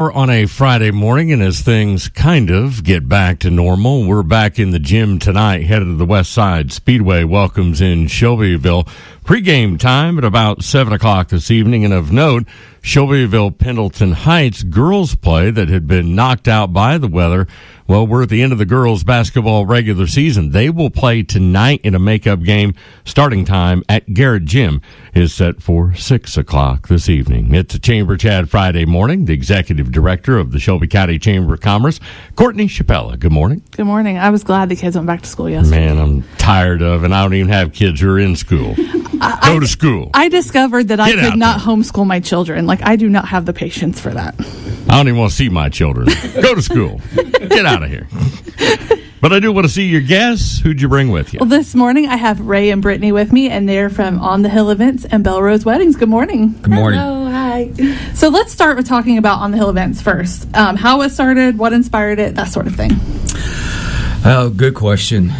On a Friday morning, and as things kind of get back to normal, we're back in the gym tonight, headed to the West Side Speedway welcomes in Shelbyville. Pre-game time at about 7 o'clock this evening, and of note, Shelbyville Pendleton Heights girls play that had been knocked out by the weather. Well, we're at the end of the girls basketball regular season. They will play tonight in a makeup game. Starting time at Garrett Gym is set for 6 o'clock this evening. It's a Chamber Chat Friday morning. The executive director of the Shelby County Chamber of Commerce, Courtney Chappella. Good morning. Good morning. I was glad the kids went back to school yesterday. Man, I'm tired of, and I don't even have kids who are in school. Go to school. I discovered that I could not homeschool my children. Like, I do not have the patience for that. I don't even want to see my children. Go to school. Get out of here. But I do want to see your guests. Who'd you bring with you? Well, this morning I have Ray and Brittany with me, and they're from On the Hill Events and Belrose Weddings. Good morning. Good morning. Hello, hi. So let's start with talking about On the Hill Events first. How it started, what inspired it, that sort of thing. Good question.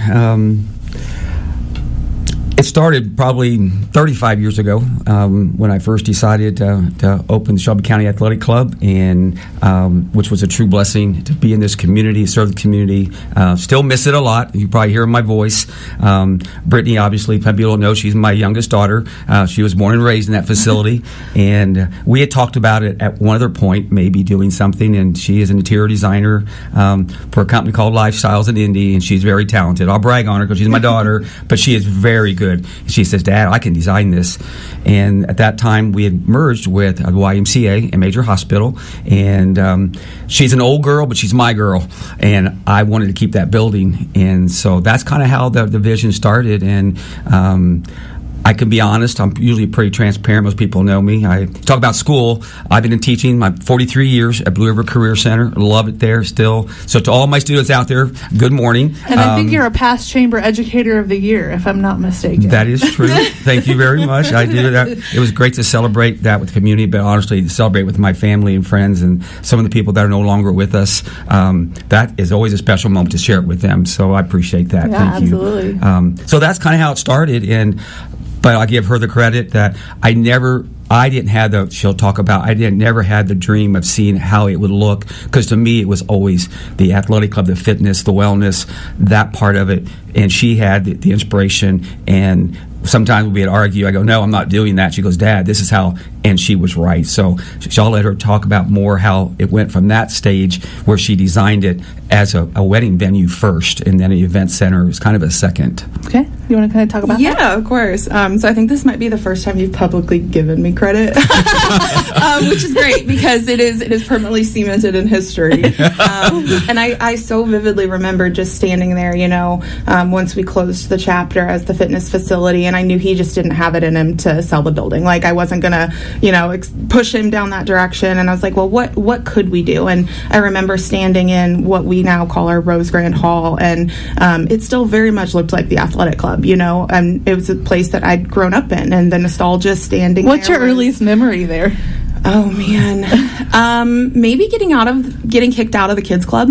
It started probably 35 years ago when I first decided to open the Shelby County Athletic Club, and which was a true blessing to be in this community, serve the community. Still miss it a lot. You probably hear my voice. Brittany, obviously, some people don't know, she's my youngest daughter. She was born and raised in that facility, and we had talked about it at one other point, maybe doing something, and she is an interior designer for a company called Lifestyles in Indy, and she's very talented. I'll brag on her because she's my daughter, but she is very good. She says, Dad, I can design this. And at that time, we had merged with a YMCA, a major hospital. And she's an old girl, but she's my girl. And I wanted to keep that building. And so that's kind of how the vision started. And I can be honest, I'm usually pretty transparent. Most people know me. I talk about school. I've been in teaching my 43 years at Blue River Career Center. Love it there still. So to all my students out there, good morning. And I think you're a past Chamber Educator of the Year, if I'm not mistaken. That is true. Thank you very much. I do that. It was great to celebrate that with the community, but honestly, to celebrate with my family and friends and some of the people that are no longer with us. That is always a special moment to share it with them. So I appreciate that. Yeah, Thank absolutely. You. So that's kind of how it started. But I give her the credit that I didn't have never had the dream of seeing how it would look, because to me it was always the athletic club, the fitness, the wellness, that part of it, and she had the inspiration. And sometimes we'd argue. I go, no, I'm not doing that. She goes, Dad, this is how, and she was right. So I'll let her talk about more how it went from that stage where she designed it as a wedding venue first, and then an event center was kind of a second. Okay, you want to kind of talk about that? Yeah, of course. So I think this might be the first time you've publicly given me credit, which is great because it is permanently cemented in history. And I so vividly remember just standing there, once we closed the chapter as the fitness facility, and I knew he just didn't have it in him to sell the building. Like, I wasn't gonna, push him down that direction. And I was like, well, what could we do? And I remember standing in what we now call our Rose Grand Hall, and it still very much looked like the athletic club, and it was a place that I'd grown up in, and the nostalgia standing What's your earliest memory there? Oh man, maybe getting kicked out of the kids club.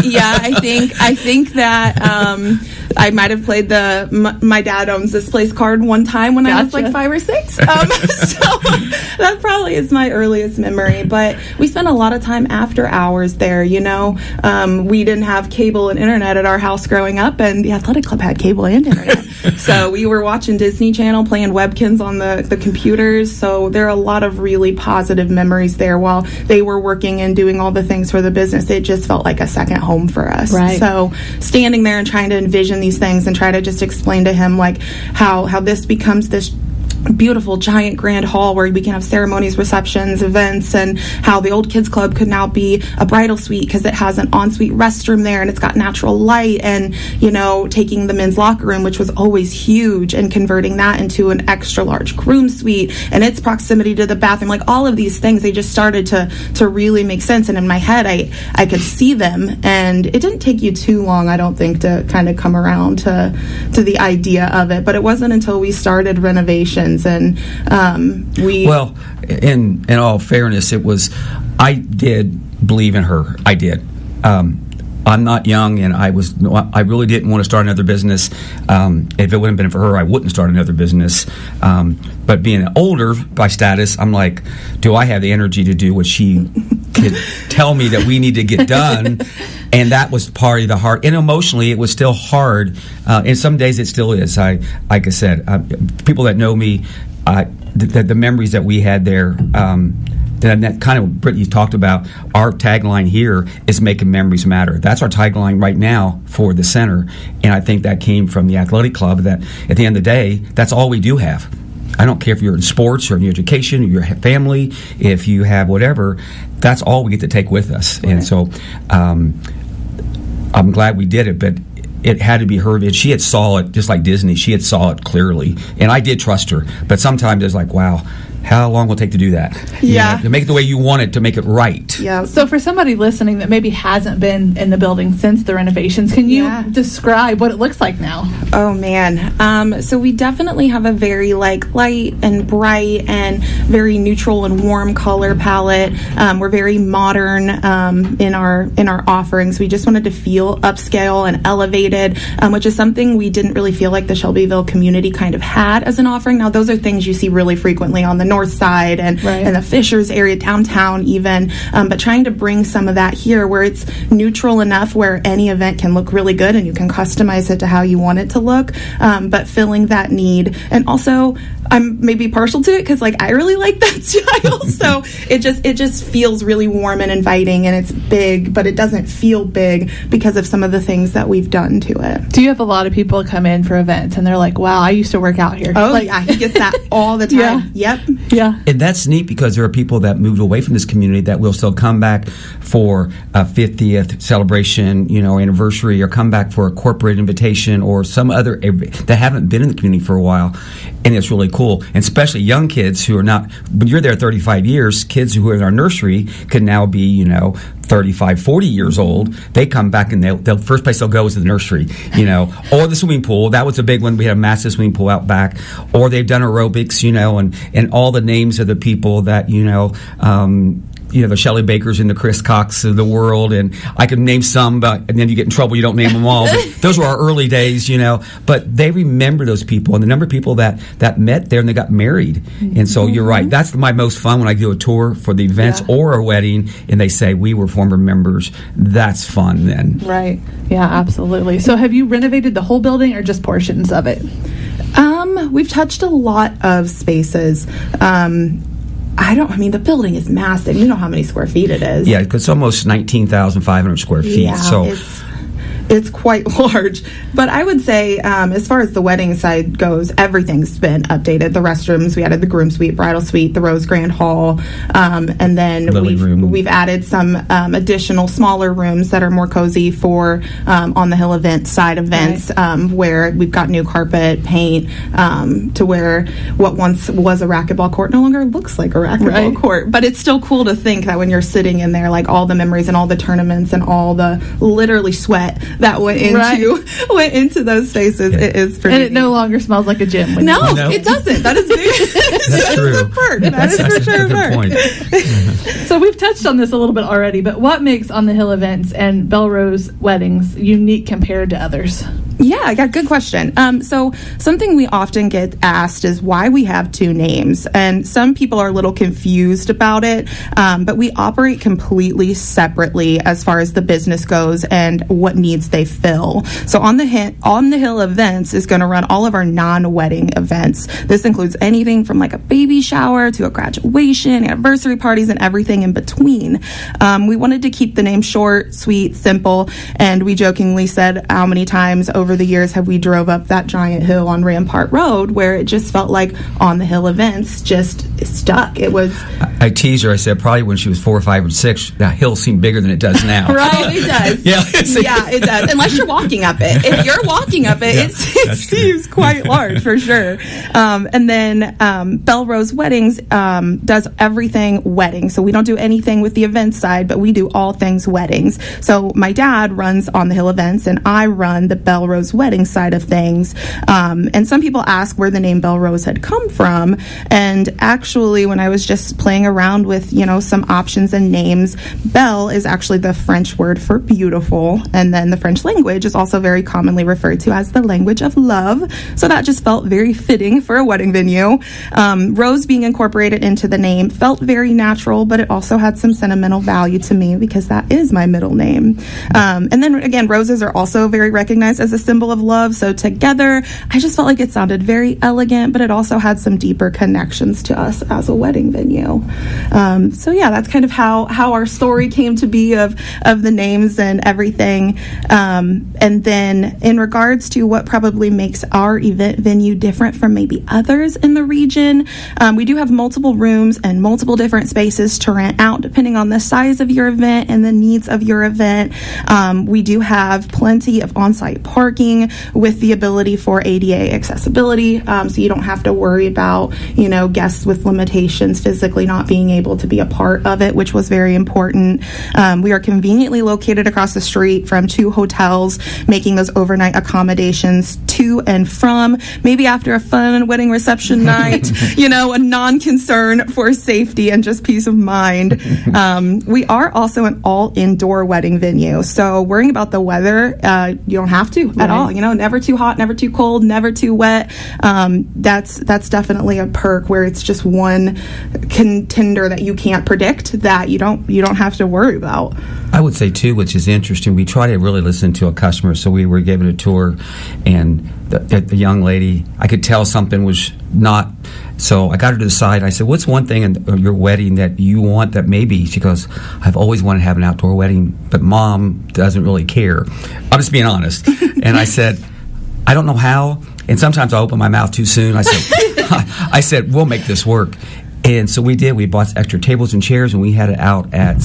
Yeah, I think that I might have played my dad owns this place card one time when I was like 5 or 6. So that probably is my earliest memory. But we spent a lot of time after hours there. We didn't have cable and internet at our house growing up, and the athletic club had cable and internet. So we were watching Disney Channel, playing Webkins on the computers. So there are a lot of really positive memories there. While they were working and doing all the things for the business, it just felt like a second home for us. Right. So standing there and trying to envision these things and try to just explain to him like how this becomes this beautiful giant grand hall where we can have ceremonies, receptions, events, and how the old kids club could now be a bridal suite because it has an ensuite restroom there and it's got natural light, and taking the men's locker room, which was always huge, and converting that into an extra large groom suite and its proximity to the bathroom. Like, all of these things, they just started to really make sense, and in my head I could see them, and it didn't take you too long, I don't think, to kind of come around to the idea of it. But it wasn't until we started renovations and well, in all fairness, I did believe in her. I did. I'm not young, and I really didn't want to start another business. If it wouldn't have been for her, I wouldn't start another business. But being older by status, I'm like, do I have the energy to do what she could tell me that we need to get done? And that was part of the hard. And emotionally, it was still hard. And some days it still is. Like I said, people that know me, the memories that we had there. That kind of Brittany talked about. Our tagline here is making memories matter. That's our tagline right now for the center, and I think that came from the athletic club. That at the end of the day, that's all we do have. I don't care if you're in sports or in your education or your family, if you have whatever, that's all we get to take with us. Right. And so I'm glad we did it, but it had to be her. And she had saw it, just like Disney, she had saw it clearly. And I did trust her. But sometimes it's like, wow, how long will it take to do that? Yeah. To make it the way you want it, to make it right. Yeah. So for somebody listening that maybe hasn't been in the building since the renovations, can you describe what it looks like now? Oh, man. So we definitely have a very light and bright and very neutral and warm color palette. We're very modern in our offerings. We just wanted to feel upscale and elevated, which is something we didn't really feel like the Shelbyville community kind of had as an offering. Now, those are things you see really frequently on the north side and the Fishers area, downtown even, but trying to bring some of that here where it's neutral enough where any event can look really good and you can customize it to how you want it to look, but filling that need. And also, I'm maybe partial to it because I really like that style, so it just feels really warm and inviting, and it's big, but it doesn't feel big because of some of the things that we've done to it. Do you have a lot of people come in for events and they're like, wow, I used to work out here? Oh, yeah, he gets that all the time. Yeah. Yep. Yeah. And that's neat because there are people that moved away from this community that will still come back for a 50th celebration, anniversary, or come back for a corporate invitation or some other that haven't been in the community for a while. And it's really cool. And especially young kids who are not, when you're there 35 years, kids who are in our nursery could now be, 35, 40 years old. They come back and they'll first place they'll go is the nursery, or the swimming pool. That was a big one. We had a massive swimming pool out back. Or they've done aerobics, and all the names of the people that, the Shelley Bakers and the Chris Cox of the world, and I could name some, but and then you get in trouble, you don't name them all. But those were our early days, But they remember those people, and the number of people that met there and they got married. Mm-hmm. And so you're right. That's my most fun when I do a tour for the events or a wedding, and they say we were former members. That's fun then. Right. Yeah, absolutely. So have you renovated the whole building or just portions of it? We've touched a lot of spaces. The building is massive. You know how many square feet it is. Yeah, it's almost 19,500 square feet. Yeah, so it's quite large. But I would say, as far as the wedding side goes, everything's been updated. The restrooms, we added the groom suite, bridal suite, the Rose Grand Hall, and then we've added some additional smaller rooms that are more cozy for on the Hill event side events, where we've got new carpet, paint, to where what once was a racquetball court no longer looks like a racquetball court. But it's still cool to think that when you're sitting in there, all the memories and all the tournaments and all the literally sweat that went into those spaces. It is pretty and it no longer smells like a gym. No, it doesn't. That is that's true. A perk. That is for sure a good point. So we've touched on this a little bit already, but what makes On the Hill events and Belrose weddings unique compared to others? Yeah, good question. So something we often get asked is why we have two names, and some people are a little confused about it, but we operate completely separately as far as the business goes and what needs they fill. So On the Hill events is going to run all of our non-wedding events. This includes anything from a baby shower to a graduation, anniversary parties, and everything in between. We wanted to keep the name short, sweet, simple, and we jokingly said how many times over the years have we drove up that giant hill on Rampart Road where it just felt like On the Hill events just stuck. It was. I teased her. I said probably when she was 4 or 5 or 6, that hill seemed bigger than it does now. Right, it does. Yeah, it does. Unless you're walking up it. If you're walking up it, it seems quite large for sure. And then Belrose Weddings does everything wedding. So we don't do anything with the event side, but we do all things weddings. So my dad runs On the Hill events, and I run the Belrose Belrose Wedding side of things. And some people ask where the name Belrose had come from. And actually, when I was just playing around with, some options and names, Belle is actually the French word for beautiful. And then the French language is also very commonly referred to as the language of love. So that just felt very fitting for a wedding venue. Rose being incorporated into the name felt very natural, but it also had some sentimental value to me because that is my middle name. And then again, roses are also very recognized as a symbol of love. So together, I just felt like it sounded very elegant, but it also had some deeper connections to us as a wedding venue. So yeah, that's kind of how our story came to be of the names and everything. And then in regards to what probably makes our event venue different from maybe others in the region, we do have multiple rooms and multiple different spaces to rent out depending on the size of your event and the needs of your event. We do have plenty of on-site parking with the ability for ADA accessibility, so you don't have to worry about, guests with limitations physically not being able to be a part of it, which was very important. We are conveniently located across the street from 2 hotels, making those overnight accommodations to and from, maybe after a fun wedding reception night, a non-concern for safety and just peace of mind. We are also an all-indoor wedding venue, so worrying about the weather, you don't have to at all. Never too hot, never too cold, never too wet. That's definitely a perk where it's just one contender that you can't predict that you don't have to worry about. I would say too, which is interesting, we try to really listen to a customer. So we were given a tour, and the young lady, I could tell something was not. So I got her to the side. I said, "What's one thing in your wedding that you want that maybe?" She goes, "I've always wanted to have an outdoor wedding, but Mom doesn't really care." I'm just being honest. And I said, "I don't know how." And sometimes I open my mouth too soon. I said, "We'll make this work." And so we did. We bought extra tables and chairs, and we had it out at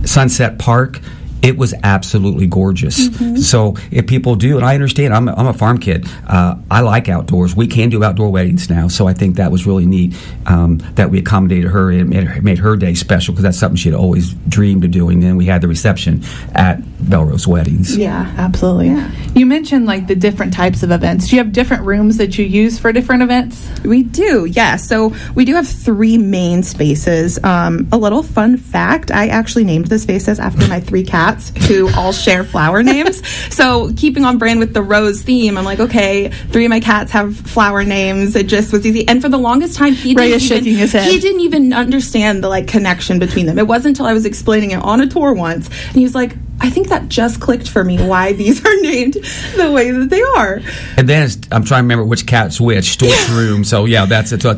Sunset Park. It was absolutely gorgeous. Mm-hmm. So if people do, and I understand, I'm a farm kid. I like outdoors. We can do outdoor weddings now, so I think that was really neat that we accommodated her and made her day special, because that's something she had always dreamed of doing. Then we had the reception at Belrose Weddings. Yeah, absolutely. Yeah. You mentioned the different types of events. Do you have different rooms that you use for different events? We do, yeah. So we do have 3 main spaces. A little fun fact, I actually named the spaces after my 3 cats who all share flower names. So keeping on brand with the rose theme, I'm like, okay, 3 of my cats have flower names. It just was easy. And for the longest time, he didn't even understand the connection between them. It wasn't until I was explaining it on a tour once, and he was like, I think that just clicked for me why these are named the way that they are. And then I'm trying to remember which cat's which, Stork's room. So yeah, that's okay.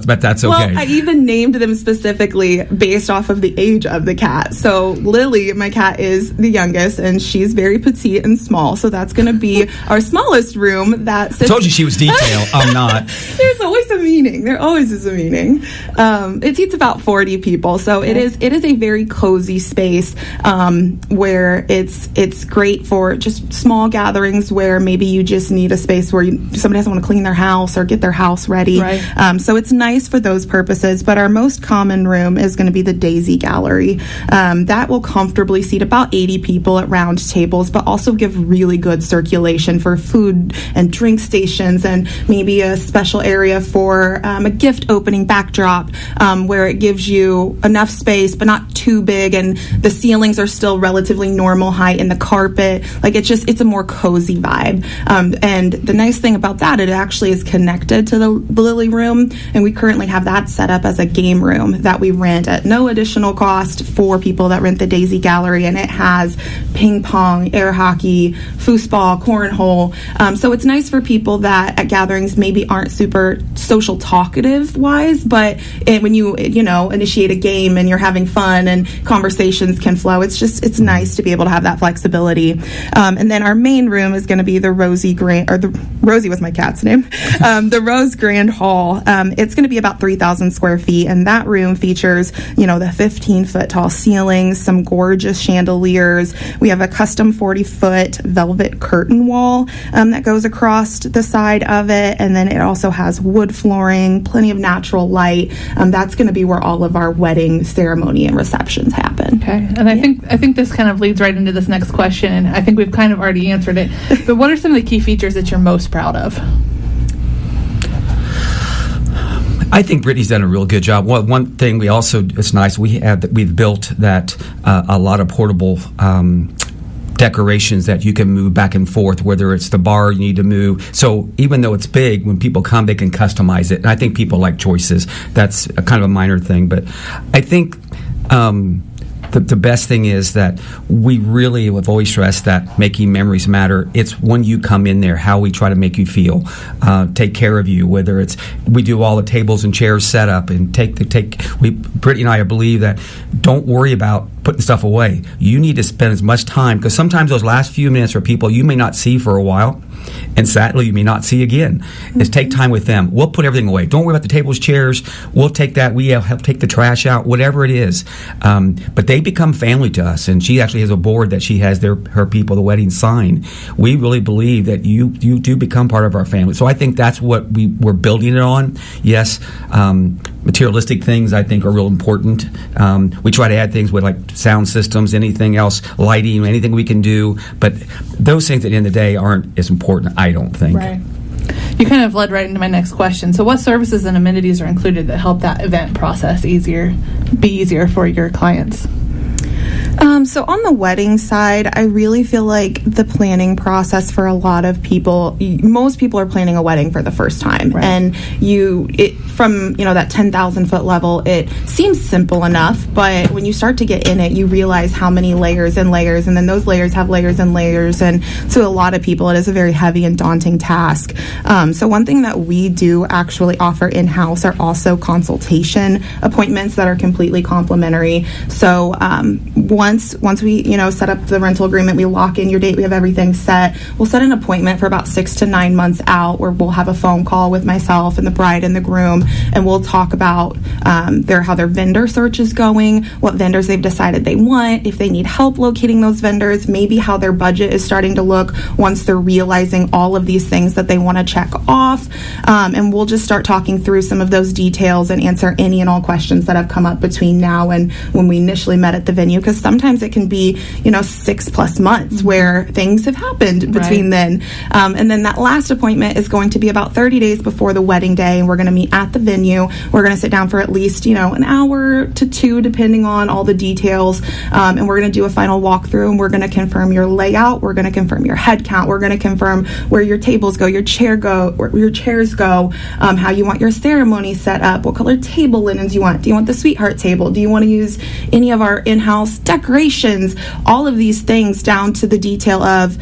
Well, I even named them specifically based off of the age of the cat. So Lily, my cat, is the youngest, and she's very petite and small. So that's going to be our smallest room. I told you she was detailed. I'm not. There's always a meaning. There always is a meaning. It seats about 40 people. So it is a very cozy space where it's great for just small gatherings where maybe you just need a space where somebody doesn't want to clean their house or get their house ready. Right. So it's nice for those purposes. But our most common room is going to be the Daisy Gallery. That will comfortably seat about 80 people at round tables, but also give really good circulation for food and drink stations, and maybe a special area for a gift opening backdrop where it gives you enough space but not too big, and the ceilings are still relatively normal height in the carpet. It's a more cozy vibe. And the nice thing about that, it actually is connected to the Lily room, and we currently have that set up as a game room that we rent at no additional cost for people that rent the Daisy Gallery, and it has ping pong, air hockey, foosball, cornhole. So it's nice for people that at gatherings maybe aren't super social talkative wise, but when you initiate a game and you're having fun and conversations can flow, it's nice to be able to have that flexibility. And then our main room is going to be the Rosie was my cat's name, the Rose Grand Hall. It's going to be about 3,000 square feet, and that room features, the 15-foot tall ceilings, some gorgeous chandeliers. We have a custom 40-foot velvet curtain wall that goes across the side of it, and then it also has wood flooring, plenty of natural light. That's going to be where all of our wedding ceremony and receptions happen. Okay, and I think this kind of leads right into this next question, and I think we've kind of already answered it. But what are some of the key features that you're most proud of? I think Brittany's done a real good job. One thing we also, it's nice, we've built that a lot of portable decorations that you can move back and forth, whether it's the bar you need to move. So even though it's big, when people come, they can customize it. And I think people like choices. That's a kind of a minor thing. But I think the best thing is that we really have always stressed that making memories matter. It's when you come in there, how we try to make you feel, take care of you, whether it's, we do all the tables and chairs set up and Brittany and I believe that don't worry about putting stuff away. You need to spend as much time, because sometimes those last few minutes are people you may not see for a while, and sadly you may not see again. Is take time with them. We'll put everything away. Don't worry about the tables, chairs. We'll take that. We help take the trash out, whatever it is. But they become family to us, and she actually has a board that she has her people, the wedding, sign. We really believe that you do become part of our family. So I think that's what we're building it on. Yes, materialistic things I think are real important. We try to add things with like sound systems, anything else, lighting, anything we can do. But those things at the end of the day aren't as important, I don't think. Right. You kind of led right into my next question. So what services and amenities are included that help that event process be easier for your clients? So on the wedding side, I really feel like the planning process for a lot of people, most people are planning a wedding for the first time. Right. And from that 10,000 foot level, it seems simple enough, but when you start to get in it, you realize how many layers and layers, and then those layers have layers and layers. And to a lot of people, it is a very heavy and daunting task. So one thing that we do actually offer in-house are also consultation appointments that are completely complimentary. So once we set up the rental agreement, we lock in your date, we have everything set. We'll set an appointment for about 6 to 9 months out, where we'll have a phone call with myself and the bride and the groom, and we'll talk about how their vendor search is going, what vendors they've decided they want, if they need help locating those vendors, maybe how their budget is starting to look once they're realizing all of these things that they want to check off. And we'll just start talking through some of those details and answer any and all questions that have come up between now and when we initially met at the venue, because sometimes it can be 6+ months where things have happened between then. And then that last appointment is going to be about 30 days before the wedding day, and we're going to meet at the venue. We're going to sit down for at least an hour to 2, depending on all the details, and we're going to do a final walkthrough, and we're going to confirm your layout, we're going to confirm your head count, we're going to confirm where your tables go, where your chairs go, how you want your ceremony set up, what color table linens you want. Do you want the sweetheart table? Do you want to use any of our in-house decorations? All of these things down to the detail of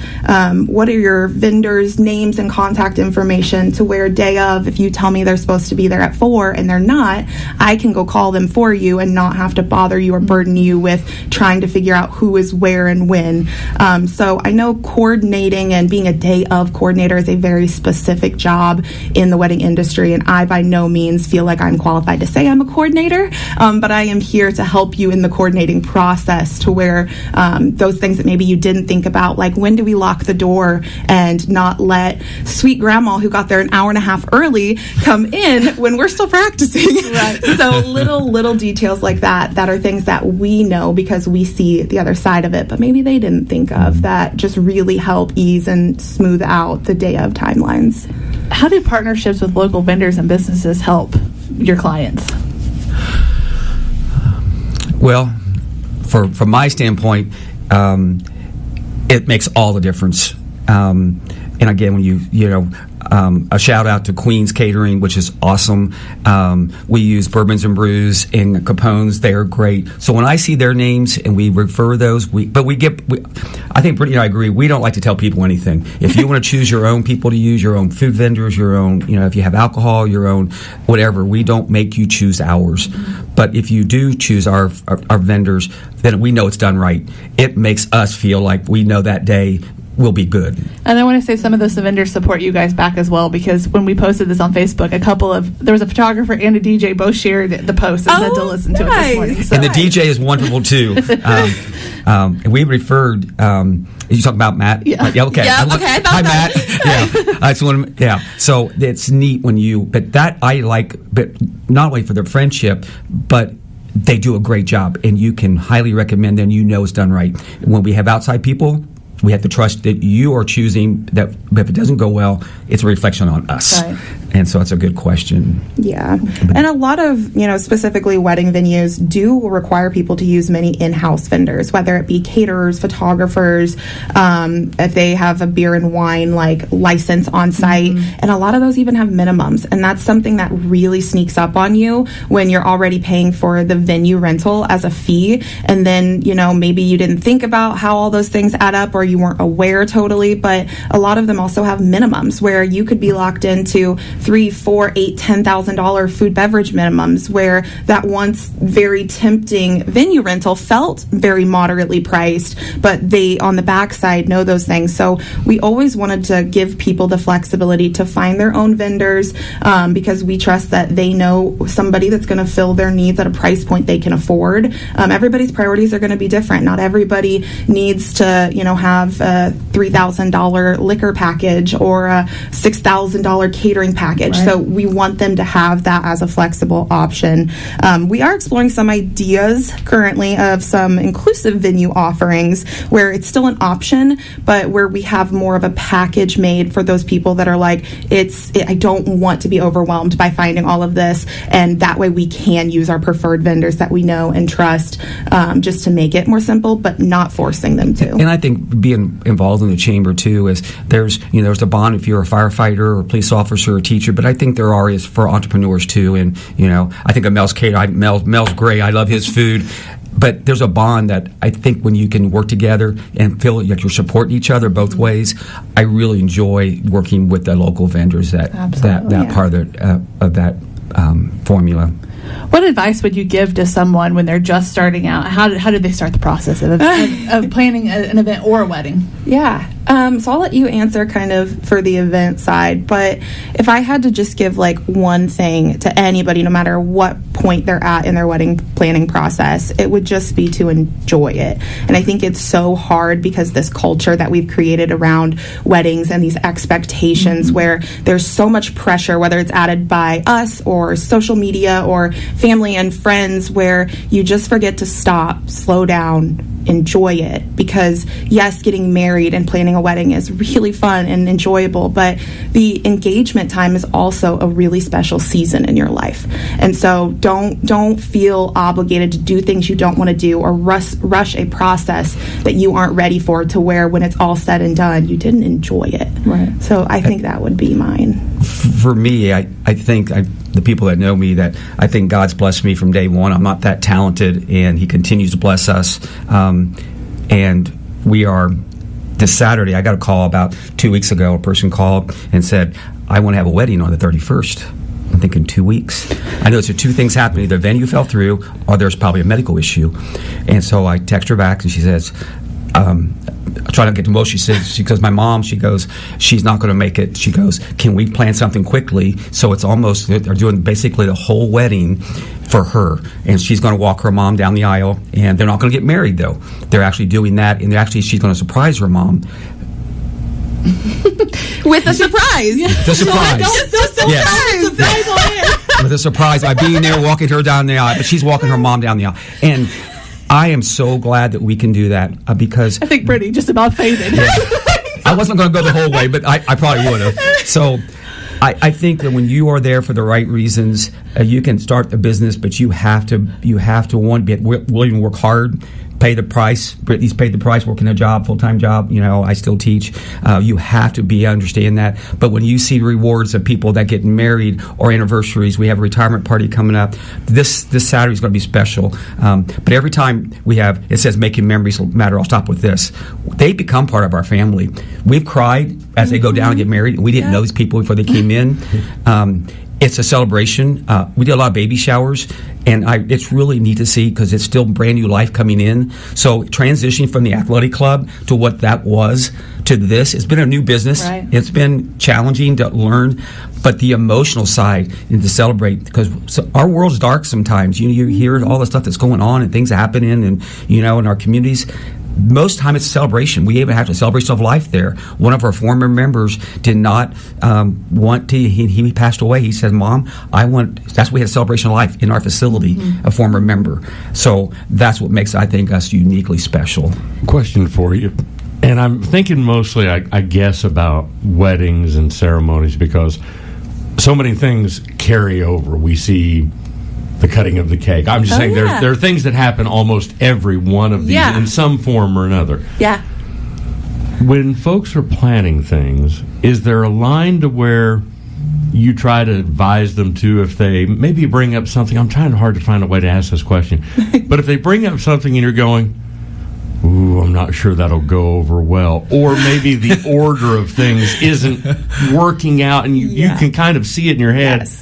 what are your vendors' names and contact information, to where day of, if you tell me they're supposed to be there at 4 and they're not, I can go call them for you and not have to bother you or burden you with trying to figure out who is where and when. So I know coordinating and being a day of coordinator is a very specific job in the wedding industry, and I by no means feel like I'm qualified to say I'm a coordinator, but I am here to help you in the coordinating process, to where those things that maybe you didn't think about, like when do we lock the door and not let sweet grandma who got there an hour and a half early come in when we're still practicing. Right. So little details like that are things that we know because we see the other side of it, but maybe they didn't think of, that just really help ease and smooth out the day of timelines. How do partnerships with local vendors and businesses help your clients? Well, from my standpoint, it makes all the difference. And again, when a shout out to Queen's Catering, which is awesome. We use Bourbons and Brews and Capone's; they are great. So when I see their names and we refer those, I think Brittany and I agree. We don't like to tell people anything. If you want to choose your own people to use, your own food vendors, your own, if you have alcohol, your own whatever, we don't make you choose ours. But if you do choose our vendors, then we know it's done right. It makes us feel like we know that day will be good. And I want to say some of those vendors support you guys back as well, because when we posted this on Facebook, there was a photographer and a DJ both shared the post and said to listen to it this morning. So. And the DJ is wonderful too. And we referred, you talking about Matt? Yeah. Okay. Yeah, okay. Hi, Matt. Yeah. So it's neat but that I like, but not only for their friendship, but they do a great job, and you can highly recommend them. It's done right. When we have outside people, we have to trust that you are choosing that. If it doesn't go well, it's a reflection on us. Right. And so it's a good question. Yeah. And a lot of, specifically wedding venues do require people to use many in-house vendors, whether it be caterers, photographers, if they have a beer and wine license on site. And a lot of those even have minimums. And that's something that really sneaks up on you when you're already paying for the venue rental as a fee. And then, maybe you didn't think about how all those things add up, or you weren't aware totally. But a lot of them also have minimums where you could be locked into $3,000, $4,000, $8,000, $10,000 food beverage minimums, where that once very tempting venue rental felt very moderately priced, but they on the backside know those things. So we always wanted to give people the flexibility to find their own vendors, because we trust that they know somebody that's going to fill their needs at a price point they can afford. Everybody's priorities are going to be different. Not everybody needs to have a $3,000 liquor package or a $6,000 catering package. Right. So we want them to have that as a flexible option. We are exploring some ideas currently of some inclusive venue offerings where it's still an option, but where we have more of a package made for those people that are I don't want to be overwhelmed by finding all of this, and that way we can use our preferred vendors that we know and trust, just to make it more simple, but not forcing them to. And I think being involved in the chamber too is there's a bond if you're a firefighter or a police officer or a teacher, but I think there are is for entrepreneurs too. And I think of Mel's Cater. Mel's great. I love his food. But there's a bond that I think when you can work together and feel like you're supporting each other both ways, I really enjoy working with the local vendors that part of that formula. What advice would you give to someone when they're just starting out? How did they start the process of planning an event or a wedding? Yeah. So I'll let you answer kind of for the event side, but if I had to just give one thing to anybody, no matter what point they're at in their wedding planning process, it would just be to enjoy it. And I think it's so hard because this culture that we've created around weddings and these expectations where there's so much pressure, whether it's added by us or social media or family and friends, where you just forget to stop, slow down, enjoy it. Because yes, getting married and planning a wedding is really fun and enjoyable, but the engagement time is also a really special season in your life. And so don't feel obligated to do things you don't want to do or rush a process that you aren't ready for, to where when it's all said and done, you didn't enjoy it. Right. So I think that would be mine. For me, I think the people that know me, that I think God's blessed me from day one. I'm not that talented, and He continues to bless us. And we are, this Saturday, I got a call about 2 weeks ago. A person called and said, I want to have a wedding on the 31st. I'm thinking 2 weeks. I know two things happened. Either the venue fell through or there's probably a medical issue. And so I text her back, and she says, I try not to get emotional. She goes, my mom, she goes, she's not going to make it. She goes, can we plan something quickly? So it's almost, they're doing basically the whole wedding for her. And she's going to walk her mom down the aisle. And they're not going to get married, though. They're actually doing that. And she's going to surprise her mom. With a surprise. The surprise. With a surprise by being there, walking her down the aisle. But she's walking her mom down the aisle. And I am so glad that we can do that, because I think Brittany just about faded. Yeah. I wasn't going to go the whole way, but I probably would have. So I think that when you are there for the right reasons, you can start the business, but you have to want to be willing to work hard, pay the price. Brittany's paid the price, working a job, full-time job. I still teach. You have to understand that. But when you see rewards of people that get married or anniversaries, we have a retirement party coming up. This Saturday is going to be special. But every time it says making memories matter. I'll stop with this. They become part of our family. We've cried as they go down and get married. We didn't know these people before they came in. It's a celebration. We did a lot of baby showers, and it's really neat to see, because it's still brand new life coming in. So transitioning from the athletic club to what that was to this, it's been a new business. Right. It's been challenging to learn, but the emotional side and to celebrate, because our world's dark sometimes. You hear all the stuff that's going on and things happening, and in our communities. most time it's a celebration. We even have a celebration of life there. One of our former members did not want to. He passed away. He said, "Mom, that's we had a celebration of life in our facility." A former member. So that's what makes, I think, us uniquely special. Question for you. And I'm thinking mostly, I guess, about weddings and ceremonies, because so many things carry over. We see the cutting of the cake. I'm just saying there are things that happen almost every one of these in some form or another. Yeah. When folks are planning things, is there a line to where you try to advise them to, if they maybe bring up something? I'm trying hard to find a way to ask this question. But if they bring up something and you're going, ooh, I'm not sure that'll go over well, or maybe the order of things isn't working out, and you can kind of see it in your head. Yes.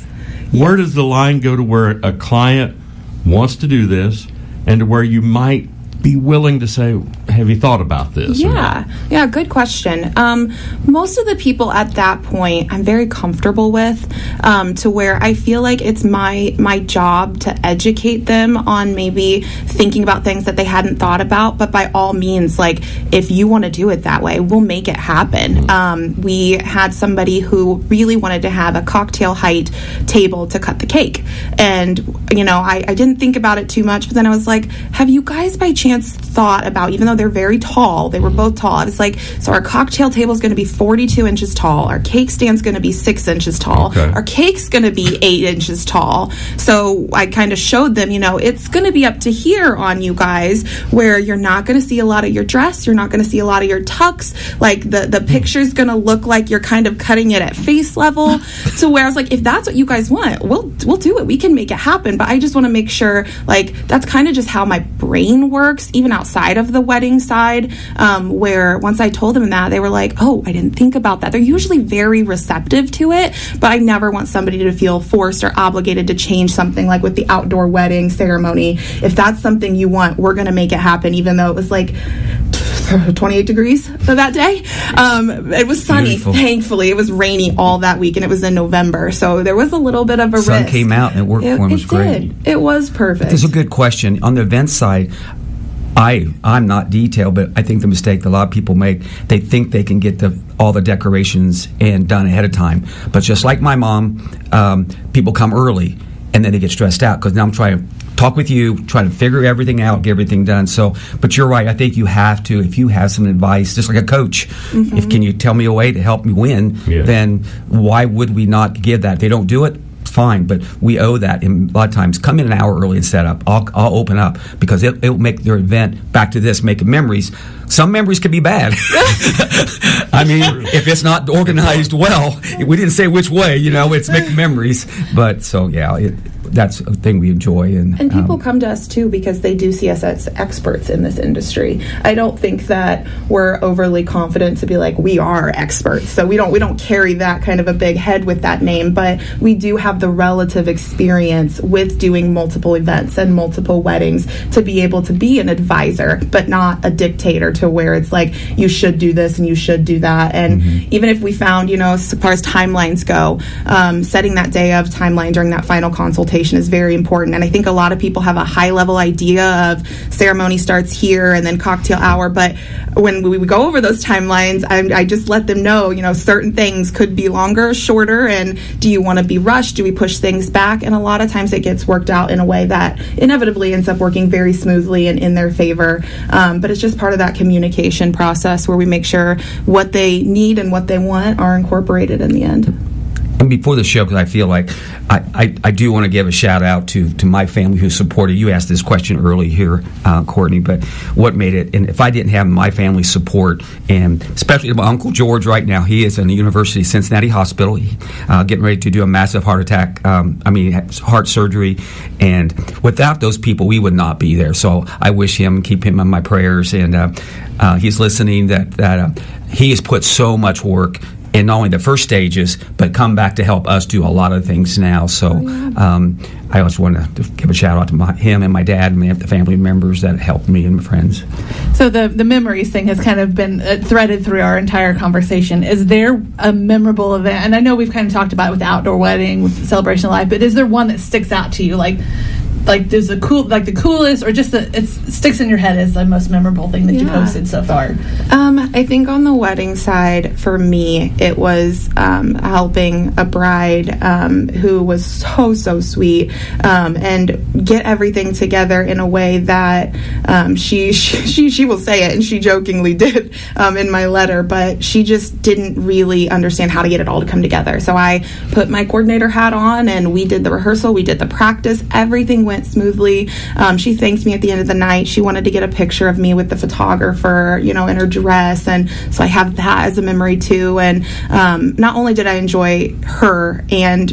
Where does the line go to where a client wants to do this, and to where you might be willing to say, have you thought about this? Yeah, good question. Most of the people at that point I'm very comfortable with, to where I feel like it's my job to educate them on maybe thinking about things that they hadn't thought about. But by all means, like, if you want to do it that way, we'll make it happen. We had somebody who really wanted to have a cocktail height table to cut the cake, and I didn't think about it too much, but then I was like, have you guys by chance thought about, even though they're very tall, they were both tall, I was like, so our cocktail table is going to be 42 inches tall, our cake stand's going to be 6 inches tall, our cake's going to be 8 inches tall. So I kind of showed them, it's going to be up to here on you guys, where you're not going to see a lot of your dress, you're not going to see a lot of your tucks, like the picture's going to look like you're kind of cutting it at face level. So where I was like, if that's what you guys want, we'll do it, we can make it happen. But I just want to make sure, like, that's kind of just how my brain works, even outside of the wedding side, where once I told them that, they were like, oh, I didn't think about that. They're usually very receptive to it, but I never want somebody to feel forced or obligated to change something, like with the outdoor wedding ceremony. If that's something you want, we're going to make it happen, even though it was like 28 degrees that day. It was sunny. Beautiful. Thankfully, it was rainy all that week, and it was in November, so there was a little bit of a Sun risk. came out and it worked for him. It was great. It was perfect. That's a good question. On the event side, I'm not detailed, but I think the mistake that a lot of people make, they think they can get all the decorations and done ahead of time. But just like my mom, people come early and then they get stressed out, because now I'm trying to talk with you, trying to figure everything out, get everything done. So, but you're right. I think you have to, if you have some advice, just like a coach, if can you tell me a way to help me win, then why would we not give that? If they don't do it, fine, but we owe that. And a lot of times, come in an hour early and set up. I'll open up, because it'll make their event, back to this, making memories. Some memories can be bad. I mean, if it's not organized well, we didn't say which way, it's making memories. But so, that's a thing we enjoy. And people come to us too because they do see us as experts in this industry. I don't think that we're overly confident to be like, we are experts. So we don't carry that kind of a big head with that name, but we do have the relative experience with doing multiple events and multiple weddings to be able to be an advisor, but not a dictator, to where it's like, you should do this and you should do that. And even if we found, as far as timelines go, setting that day of timeline during that final consultation is very important. And I think a lot of people have a high level idea of ceremony starts here and then cocktail hour, but when we go over those timelines, I just let them know, certain things could be longer, shorter, and do you want to be rushed? Do we push things back? And a lot of times it gets worked out in a way that inevitably ends up working very smoothly and in their favor. But it's just part of that communication process where we make sure what they need and what they want are incorporated in the end. And before the show, because I feel like I do want to give a shout out to my family who supported. You asked this question early here, Courtney, but what made it? And if I didn't have my family support, and especially my Uncle George right now, he is in the University of Cincinnati Hospital, getting ready to do a massive heart attack, heart surgery. And without those people, we would not be there. So I wish him, keep him in my prayers. And he's listening, that he has put so much work in not only the first stages, but come back to help us do a lot of things now. So I also want to give a shout out to him and my dad and the family members that helped me and my friends. So the memories thing has kind of been threaded through our entire conversation. Is there a memorable event? And I know we've kind of talked about it with the outdoor wedding, with the Celebration of Life, but is there one that sticks out to you? Like, like is the coolest, or just it sticks in your head as the most memorable thing that you posted so far? I think on the wedding side, for me, it was helping a bride who was so sweet, and get everything together in a way that she will say it, and she jokingly did in my letter, but she just didn't really understand how to get it all to come together. So I put my coordinator hat on, and we did the rehearsal, we did the practice, everything went smoothly. She thanked me at the end of the night. She wanted to get a picture of me with the photographer, in her dress, and so I have that as a memory too. And not only did I enjoy her and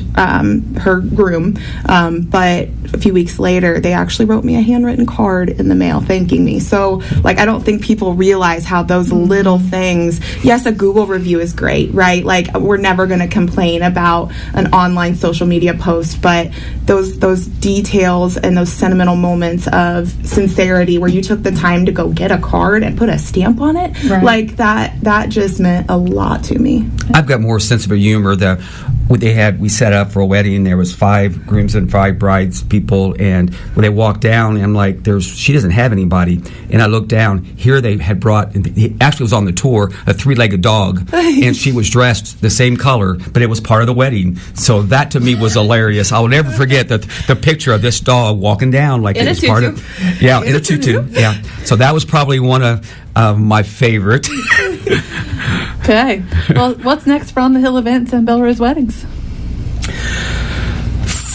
her groom, but a few weeks later they actually wrote me a handwritten card in the mail thanking me. So I don't think people realize how those little things, yes, a Google review is great, right? We're never going to complain about an online social media post, but those details and those sentimental moments of sincerity where you took the time to go get a card and put a stamp on it, right, that just meant a lot to me. I've got more sense of humor. We set up for a wedding. There was 5 grooms and 5 brides people, and when they walked down, I'm like, she doesn't have anybody. And I looked down. Here they had brought, he actually was on the tour, a 3-legged dog, and she was dressed the same color, but it was part of the wedding. So that to me was hilarious. I will never forget the picture of this dog walking down like it was part of. Yeah, in a tutu. Yeah. So that was probably one of my favorite. Okay. Well, what's next for On the Hill Events and Belrose Weddings?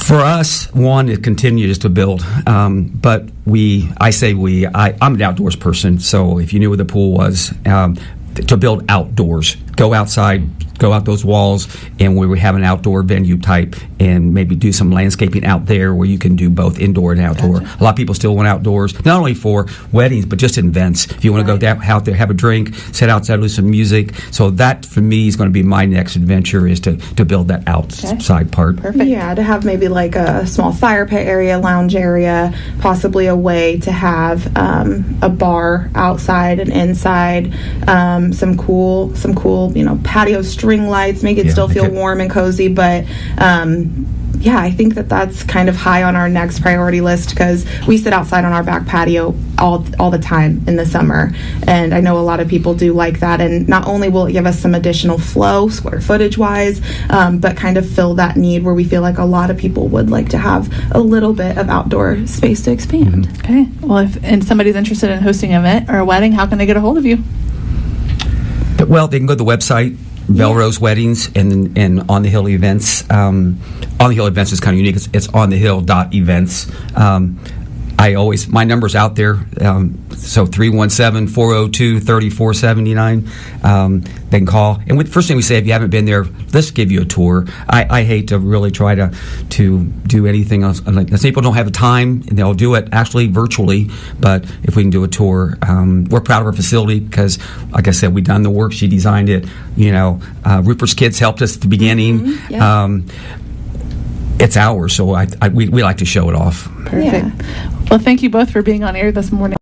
For us, one, it continues to build. But I'm an outdoors person, so if you knew where the pool was, to build outdoors, go outside, go out those walls, and where we have an outdoor venue type, and maybe do some landscaping out there where you can do both indoor and outdoor. Gotcha. A lot of people still want outdoors, not only for weddings, but just events. If you want to go out there, have a drink, sit outside, listen to music. So that, for me, is going to be my next adventure, is to build that outside part. Perfect. Yeah, to have maybe a small fire pit area, lounge area, possibly a way to have a bar outside and inside, some cool, patio string lights, make it still feel warm and cozy, but I think that's kind of high on our next priority list, because we sit outside on our back patio all the time in the summer, and I know a lot of people do like that, and not only will it give us some additional flow square footage wise, but kind of fill that need where we feel like a lot of people would like to have a little bit of outdoor space to expand. Mm-hmm. Okay. Well, if somebody's interested in hosting an event or a wedding, how can they get a hold of you? Well, they can go to the website, Belrose Weddings, and On the Hill Events. On the Hill Events is kind of unique. It's onthehill.events. My number's out there, so 317-402-3479. They can call. And first thing we say, if you haven't been there, let's give you a tour. I hate to really try to do anything else. Like, some people don't have the time, and they'll do it actually virtually, but if we can do a tour, we're proud of our facility because, like I said, we've done the work. She designed it. Rupert's kids helped us at the beginning. Mm-hmm. Yeah. It's ours, so we like to show it off. Perfect. Yeah. Well, thank you both for being on air this morning.